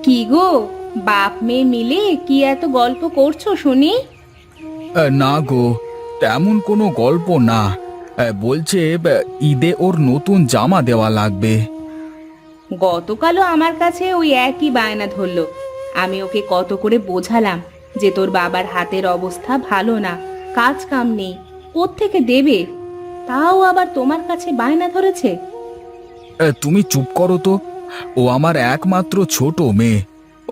কি গো, বাপ মেয়ে মিলে কি এত গল্প করছো শুনি? না গো, তেমন কোনো গল্প না। বলছে ঈদে ওর নতুন জামা দেওয়া লাগবে। গতকালও আমার কাছে ওই একই বায়না ধরলো। আমি ওকে কত করে বোঝালাম যে তোর বাবার হাতের অবস্থা ভালো না, কাজ কাম নেই, কোত্থেকে দেবে? তাও আবার তোমার কাছে বায়না ধরেছে। তুমি চুপ করো তো। ও আমার একমাত্র ছোট মেয়ে।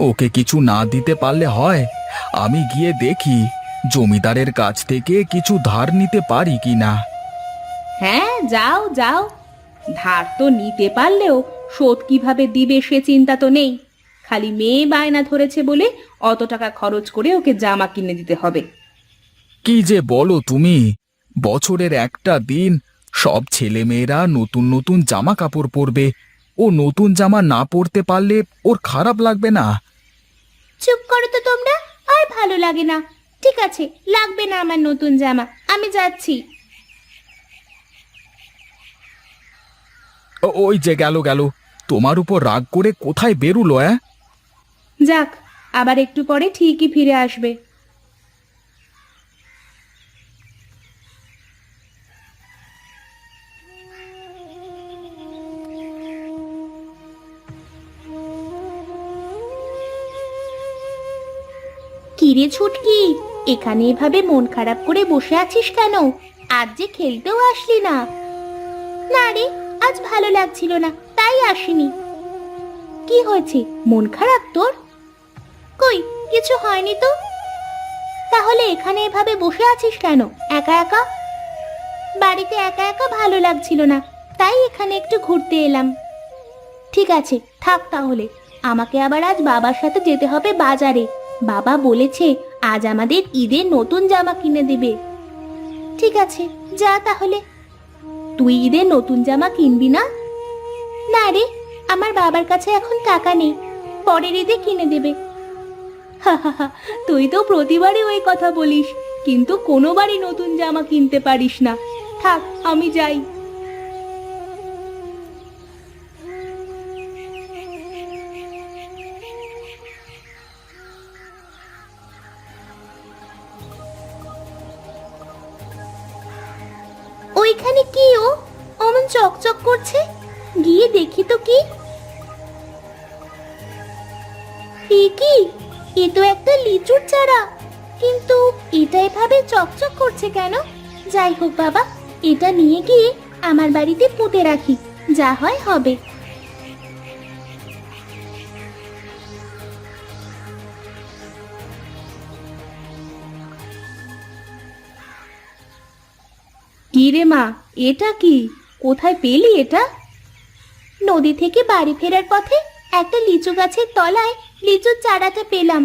ওকে কিছু না দিতে পারলে হয়? আমি গিয়ে দেখি জমিদারের কাছ থেকে কিছু ধার নিতে পারি কিনা। হ্যাঁ, যাও যাও। ধার তো নিতে পারলেও শোধ কিভাবে দিবে সে চিন্তা তো নেই। খালি মেয়ে বায়না ধরেছে বলে অত টাকা খরচ করে ওকে জামা কিনে দিতে হবে। কি যে বলো তুমি! বছরের একটা দিন সব ছেলেমেয়েরা নতুন নতুন জামা কাপড় পরবে। ও নতুন জামা না পরতে পারলে ওর খারাপ লাগবে না? চুপ করো তো তোমরা, আর ভালো লাগে না। ঠিক আছে, লাগবে না আমার নতুন জামা, আমি যাচ্ছি। ওই যে গেল গেল, তোমার উপর রাগ করে কোথায় বেরুলো? যাক, আবার একটু পরে ঠিকই ফিরে আসবে। কিরে ছুটকি, এখানে এভাবে মন খারাপ করে বসে আছিস কেন? আজ যে খেলতেও আসলি না। না রে, আজ ভালো লাগছিল না, তাই আসিনি। কি হয়েছে, মন খারাপ তোর? কই, কিছু হয়নি তো। তাহলে এখানে এভাবে বসে আছিস কেন একা একা? বাড়িতে একা একা ভালো লাগছিল না, তাই এখানে একটু ঘুরতে এলাম। ঠিক আছে, থাক তাহলে। আমাকে আবার আজ বাবার সাথে যেতে হবে বাজারে। বাবা বলেছে আজ আমাদের ঈদের নতুন জামা কিনে দেবে। ঠিক আছে, যা তাহলে। তুই ঈদের নতুন জামা কিনবি না? না রে, আমার বাবার কাছে এখন টাকা নেই, পরের ঈদে কিনে দেবে। হা হা হা, তুই তো প্রতিবারই ওই কথা বলিস, কিন্তু কোনোবারই নতুন জামা কিনতে পারিস না। থাক, আমি যাই। ওইখানে কি ও অমন চকচক করছে? গিয়ে দেখি তো কি। কি, এ তো একটা লিচুর চারা, কিন্তু এটা এভাবে চকচক করছে কেন? যাই হোক বাবা, এটা নিয়ে গিয়ে আমার বাড়িতে পুঁতে রাখি, যা হয় হবে। কি রে মা, এটা কি? কোথায় পেলি এটা? নদী থেকে বাড়ি ফেরার পথে একটা লিচু গাছের তলায় লিচুর চারাটা পেলাম।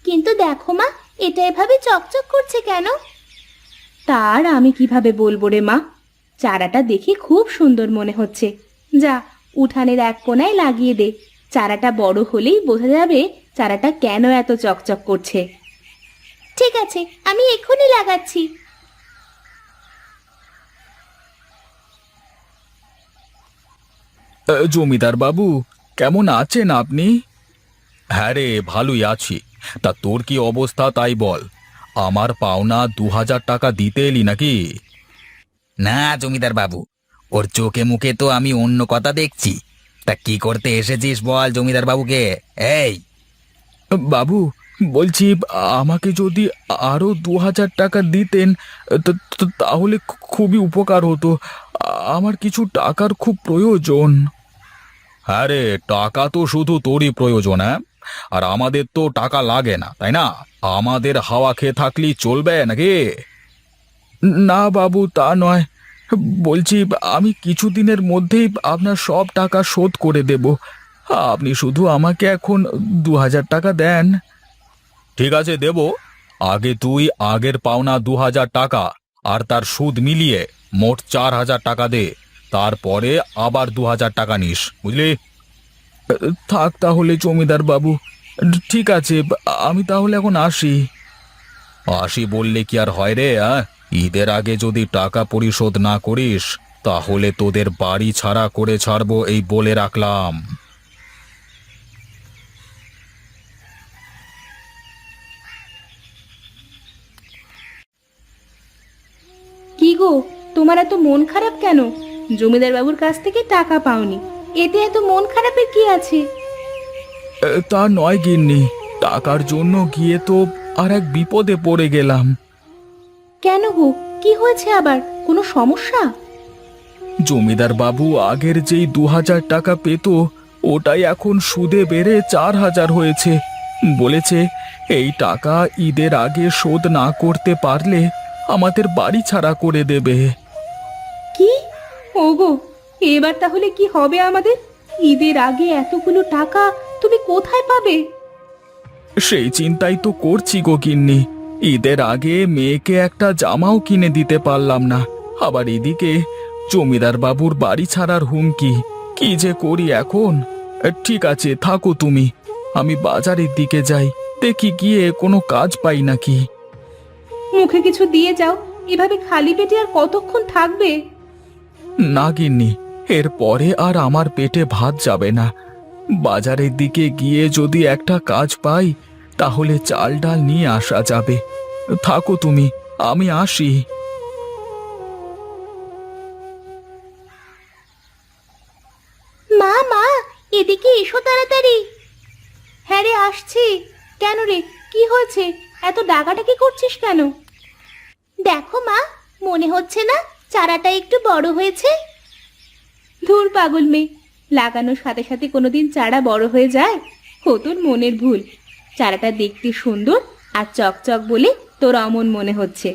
কিন্তু দেখো মা, এটা এভাবে চকচক করছে কেন? তার আমি কিভাবে বলবো রে মা, চারাটা দেখে খুব সুন্দর মনে হচ্ছে। যা, উঠানের এক কোণায় লাগিয়ে দে। চারাটা বড় হলেই বোঝা যাবে চারাটা কেন এত চকচক করছে। ঠিক আছে, আমি এক্ষুনি লাগাচ্ছি। জমিদার বাবু, কেমন আছেন আপনি? হ্যাঁ রে, ভালোই আছি। তা তোর কি অবস্থা তাই বল। আমার পাওনা 2000 টাকা দিতে এলি নাকি? না জমিদার বাবু, ওর চোখে মুখে তো আমি অন্য কথা দেখছি। তা কি করতে এসেছিস বল জমিদার বাবুকে। এই, বাবু, বলছি আমাকে যদি আরো 2000 টাকা দিতেন তাহলে খুবই উপকার হতো। আমার কিছু টাকার খুব প্রয়োজন। হ্যাঁ রে, টাকা তো শুধু তোরই প্রয়োজন, হ্যাঁ? আর আমাদের তো টাকা লাগে না, তাই না? আমাদের হাওয়া খেয়ে থাকলেই চলবে নাকি? না বাবু, তা নয়। বলছি আমি কিছুদিনের মধ্যেই আপনার সব টাকা শোধ করে দেব। আপনি শুধু আমাকে এখন 2000 টাকা দেন। ঠিক আছে, দেব। আগে তুই আগের পাওনা 2000 টাকা আর তার সুদ মিলিয়ে মোট 4000 টাকা দে। তারপরে আবার 2000 টাকা নিস, বুঝলি? থাক তাহলে জমিদার বাবু। ঠিক আছে, আমি তাহলে এখন আসি। আসি বললে কি আর হয় রে? ঈদের আগে যদি টাকা পরিশোধ না করিস তাহলে তোদের বাড়ি ছাড়া করে ছাড়বো, এই বলে রাখলাম। গো, তোমার এত মন খারাপ কেন? জমিদার বাবুর কাছ থেকে টাকা পাওনি, এতে এত মন খারাপের কি আছে? তা নয় গিন্নি, টাকার জন্য গিয়ে তো আর এক বিপদে পড়ে গেলাম। কেন গো, কি হয়েছে আবার? কোনো সমস্যা? জমিদার বাবু আগের যেই 2000 টাকা পেত, ওটাই এখন সুদে বেড়ে 4000 হয়েছে। বলেছে এই টাকা ঈদের আগে শোধ না করতে পারলে আমাদের বাড়ি ছাড়া করে দেবে। কি? ওগো, এবার তাহলে কি হবে আমাদের? ঈদের আগে এতগুলো টাকা তুমি কোথায় পাবে? সেই চিন্তাই তো করছি গো গিন্নি। ঈদের আগে মেয়েকে একটা জামাও কিনে দিতে পারলাম না, আবার এদিকে জমিদার বাবুর বাড়ি ছাড়ার হুমকি। কি যে করি এখন। ঠিক আছে, থাকো তুমি, আমি বাজারের দিকে যাই, দেখি গিয়ে কোনো কাজ পাই নাকি। মুখে কিছু দিয়ে যাও, এভাবে খালি পেটে আর কতক্ষণ থাকবে? না গিন্নি, এরপরে আর আমার পেটে ভাত যাবে না। বাজারের দিকে গিয়ে যদি একটা কাজ পাই তাহলে চাল ডাল নিয়ে আসা যাবে। থাকো তুমি, আমি আসি। মা মা, এদিকে এসো তাড়াতাড়ি। হ্যাঁ রে, আসছি। কেন রে, কি হয়েছে? এত ডাকাডাকি করছিস কেন? দেখো মা, মনে হচ্ছে না চারাটা একটু বড় হয়েছে? ধুর পাগল মেয়ে, লাগানোর সাথে সাথে কোনোদিন চারা বড় হয়ে যায়? ও তোর মনের ভুল। চারাটা দেখতে সুন্দর আর চকচক বলে তোর অমন মনে হচ্ছে।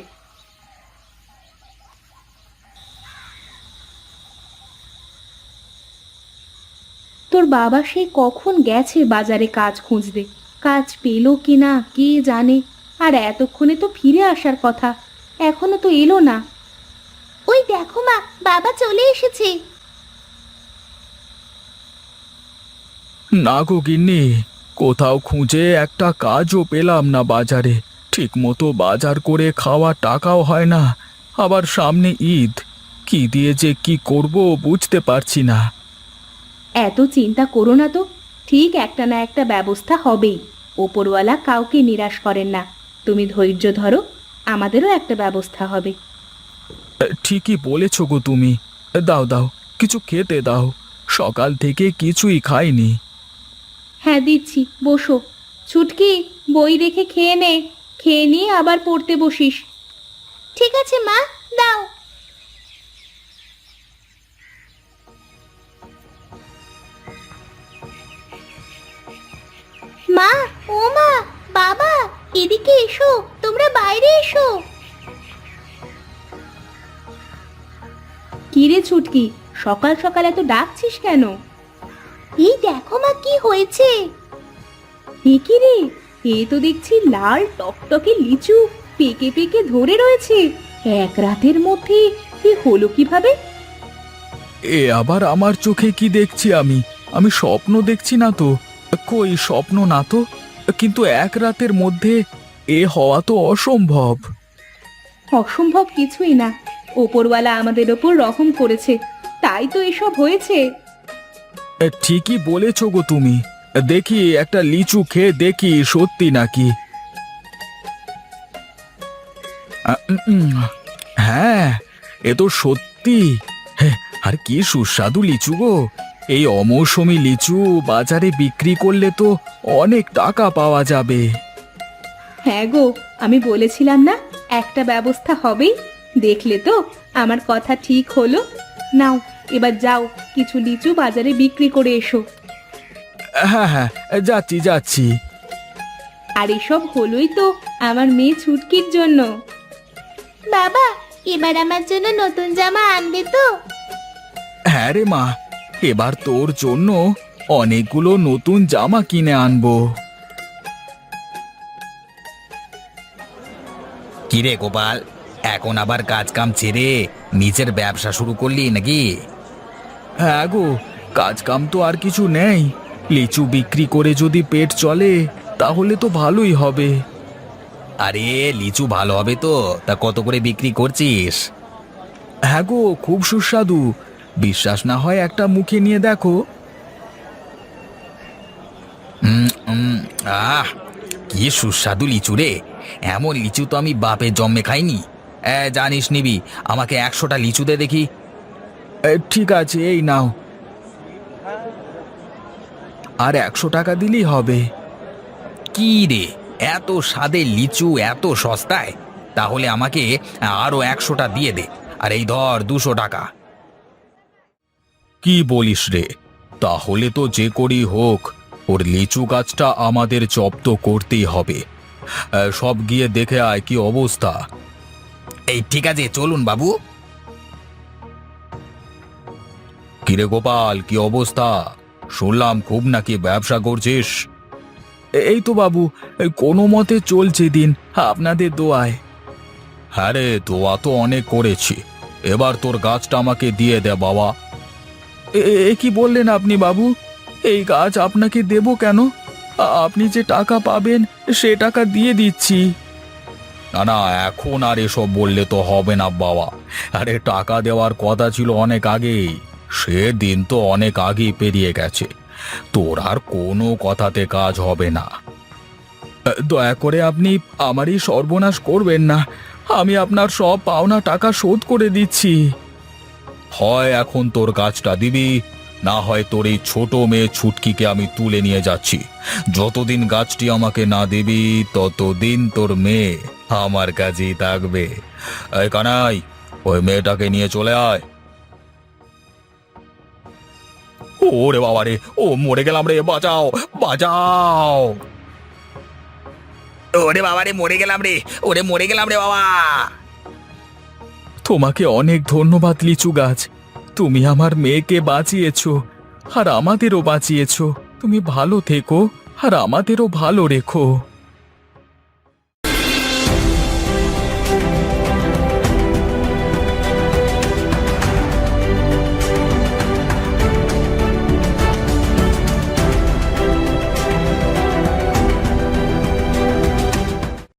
তোর বাবা সে কখন গেছে বাজারে কাজ খুঁজতে, কাজ পেলো কিনা কে জানে। আর এতক্ষণে তো ফিরে আসার কথা, এখনো তো এলো না। ওই দেখো মা, বাবা চলে এসেছে। না গো গিন্নি, কোথাও খুঁজে একটা কাজও পেলাম না বাজারে। ঠিক মতো বাজার করে খাওয়া টাকাও হয় না, আবার সামনে ঈদ। কি দিয়ে যে কি করব বুঝতে পারছি না। এত চিন্তা করো না তো, ঠিক একটা না একটা ব্যবস্থা হবেই। ওপরওয়ালা কাউকে নিরাশ করেন না। তুমি ধৈর্য ধরো, আমাদেরও একটা ব্যবস্থা হবে। ঠিকই বলেছ গো তুমি। দাও দাও, কিছু খেতে দাও, সকাল থেকে কিছুই খাইনি। হ্যাঁ দিচ্ছি, বসো। ছুটকি, বই রেখে খেয়ে নে, খেয়ে নিয়ে আবার পড়তে বসিস। ঠিক আছে মা, দাও। মা, ও মা, বাবা, এদিকে এসো, তোমরা বাইরে এসো। কিরে ছুটকি, সকাল সকাল এত ডাকছিস কেন? এই দেখো মা, কি হয়েছে। এ কি রে, এ তো দেখছি লাল টকটকে লিচু পেকে পেকে ধরে রয়েছে। এক রাতের মধ্যে এ হলো কিভাবে? এ আবার আমার চোখে কি দেখছি আমি? আমি স্বপ্ন দেখছি না তো? কই, স্বপ্ন না তো, কিন্তু এক রাতের মধ্যে এ হওয়া তো অসম্ভব। অসম্ভব কিছুই না, ওপরওয়ালা আমাদের ওপর রহম করেছে, তাই তো এসব হয়েছে। ঠিকই বলেছ গো তুমি। দেখি একটা লিচু খেয়ে দেখি সত্যি নাকি। হ্যাঁ, এ তো সত্যি। হ্যাঁ, আর কি সুস্বাদু লিচু গো। এই অমৌসুমী লিচু বাজারে বিক্রি করলে তো অনেক টাকা পাওয়া যাবে। হ্যাঁ গো, আমি বলেছিলাম না একটা ব্যবস্থা হবেই। দেখলে তো, আমার কথা ঠিক হলো। নাও, এবার যাও, কিছু লিচু বাজারে বিক্রি করে এসো। হ্যাঁ হ্যাঁ, যাচ্ছি যাচ্ছি। আর এসব হলোই তো আমার মেয়ে ছুটকির জন্য। বাবা, এবার আমার জন্য নতুন জামা আনবে তো? হ্যাঁ রে মা, এবার তোর জন্য অনেকগুলো নতুন জামা কিনে আনবো। কিরে গোপাল, এখন আবার কাজ কাম ছেড়ে নিজের ব্যবসা শুরু করলি নাকি? হ্যাঁ গো, কাজ কাম তো আর কিছু নেই। লিচু বিক্রি করে যদি পেট চলে তাহলে তো ভালোই হবে। আরে লিচু ভালো হবে তো? তা কত করে বিক্রি করছিস? হ্যাঁ গো, খুব সুস্বাদু। বিশ্বাস না হয় একটা মুখে নিয়ে দেখো। আহ, কি সুস্বাদু লিচু রে। এমন লিচু তো আমি বাপের জন্মে খাইনি। জানিস নিবি, আমাকে 100টা লিচু দে দেখি। ঠিক আছে, এই নাও। আর 100 টাকা দিলেই হবে। কি রে, এত স্বাদের লিচু এত সস্তায়? তাহলে আমাকে আরো 100টা দিয়ে দে। আর এই ধর 200 টাকা। কি বলিস রে? তাহলে তো যে করেই হোক ওর লিচু গাছটা আমাদের জব্দ করতেই হবে। সব গিয়ে দেখে আয় কি অবস্থা। এই ঠিক আছে, চলুন বাবু। কিরে গোপাল, কি অবস্থা? শুনলাম খুব নাকি ব্যবসা করছিস। এই তো বাবু, কোনো মতে চলছে দিন, আপনাদের দোয়ায়। হ্যাঁ রে, দোয়া তো অনেক করেছি। এবার তোর গাছটা আমাকে দিয়ে দে বাবা। এ কি বললেন আপনি বাবু? এই গাছ আপনাকে দেব কেন? আপনি যে টাকা পাবেন সে টাকা দিয়ে দিচ্ছি। না না, এখন আর এসব বললে তো হবে না বাবা। আরে টাকা দেওয়ার কথা ছিল অনেক আগেই। সে দিন তো অনেক আগেই পেরিয়ে গেছে। তোর আর কোনো কথাতে কাজ হবে না। দয়া করে আপনি আমারই সর্বনাশ করবেন না। আমি আপনার সব পাওনা টাকা শোধ করে দিচ্ছি। হয় এখন তোর গাছটা দিবি, না হয় তোর এই ছোট মেয়ে ছুটকিকে আমি তুলে নিয়ে যাচ্ছি। যতদিন গাছটি আমাকে না দিবি ততদিন তোর মেয়ে আমার কাছেই থাকবে। এই কানাই, ওই মেয়েটাকে নিয়ে চলে আয়। ওরে বাবা রে, ও মরে গেলাম রে, বাঁচাও বাঁচাও। ওরে বাবা রে, মরে গেলাম রে, ওরে মরে গেলাম রে বাবা। তোমাকে অনেক ধন্যবাদ লিচু গাছ। তুমি আমার মেয়েকে বাঁচিয়েছো, আর আমাদেরও বাঁচিয়েছো। তুমি ভালো থেকো আর আমাদেরও ভালো রেখো।